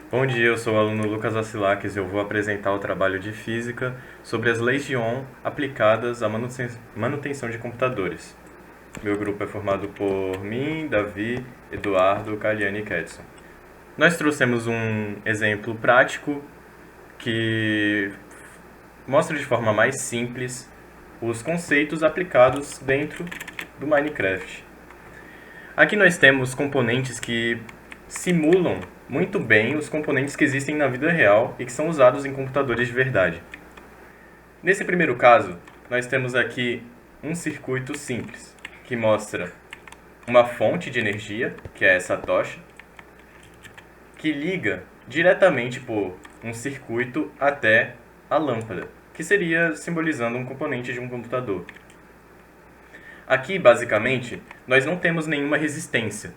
Bom dia, eu sou o aluno Lucas Vassilaques e eu vou apresentar o trabalho de Física sobre as leis de Ohm aplicadas à manutenção de computadores. Meu grupo é formado por mim, Davi, Eduardo, Kaliane e Kedson. Nós trouxemos um exemplo prático que mostra de forma mais simples os conceitos aplicados dentro do Minecraft. Aqui nós temos componentes que simulam muito bem os componentes que existem na vida real e que são usados em computadores de verdade. Nesse primeiro caso, nós temos aqui um circuito simples, que mostra uma fonte de energia, que é essa tocha, que liga diretamente por um circuito até a lâmpada, que seria simbolizando um componente de um computador. Aqui, basicamente, nós não temos nenhuma resistência.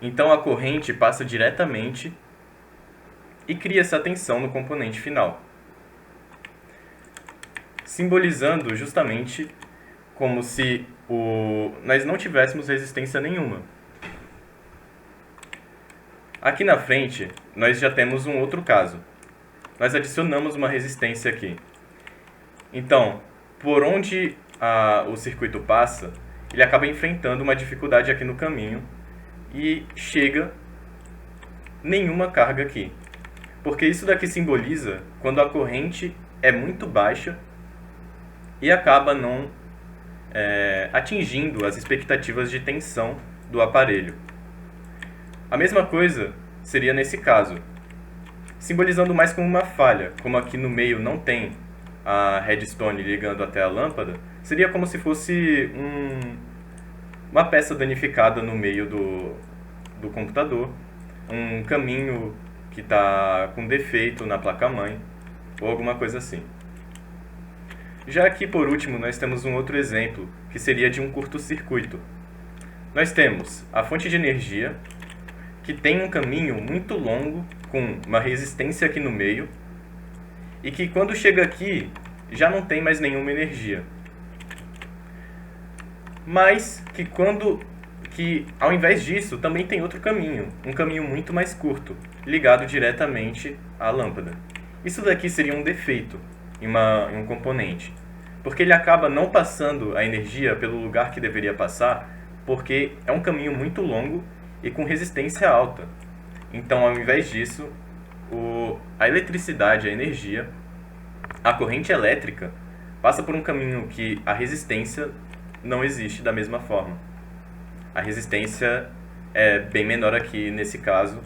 Então a corrente passa diretamente e cria essa tensão no componente final, simbolizando justamente como se nós não tivéssemos resistência nenhuma. Aqui na frente, nós já temos um outro caso. Nós adicionamos uma resistência aqui. Então, por onde o circuito passa, ele acaba enfrentando uma dificuldade aqui no caminho e chega nenhuma carga aqui. Porque isso daqui simboliza quando a corrente é muito baixa e acaba não atingindo as expectativas de tensão do aparelho. A mesma coisa seria nesse caso, simbolizando mais como uma falha, como aqui no meio não tem a redstone ligando até a lâmpada, seria como se fosse uma peça danificada no meio do computador, um caminho que está com defeito na placa-mãe, ou alguma coisa assim. Já aqui, por último, nós temos um outro exemplo, que seria de um curto-circuito. Nós temos a fonte de energia, que tem um caminho muito longo, com uma resistência aqui no meio, e que quando chega aqui, já não tem mais nenhuma energia. Mas que ao invés disso, também tem outro caminho, um caminho muito mais curto, ligado diretamente à lâmpada. Isso daqui seria um defeito em um componente, porque ele acaba não passando a energia pelo lugar que deveria passar, porque é um caminho muito longo e com resistência alta. Então, ao invés disso, a eletricidade, a energia, a corrente elétrica, passa por um caminho que a resistência não existe da mesma forma. A resistência é bem menor aqui nesse caso,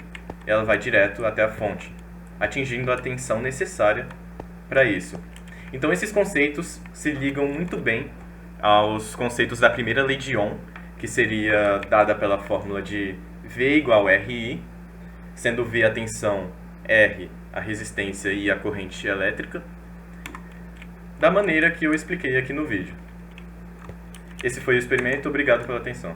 ela vai direto até a fonte, atingindo a tensão necessária para isso. Então esses conceitos se ligam muito bem aos conceitos da primeira lei de Ohm, que seria dada pela fórmula de V igual RI, sendo V a tensão, R a resistência e a corrente elétrica, da maneira que eu expliquei aqui no vídeo. Esse foi o experimento, obrigado pela atenção.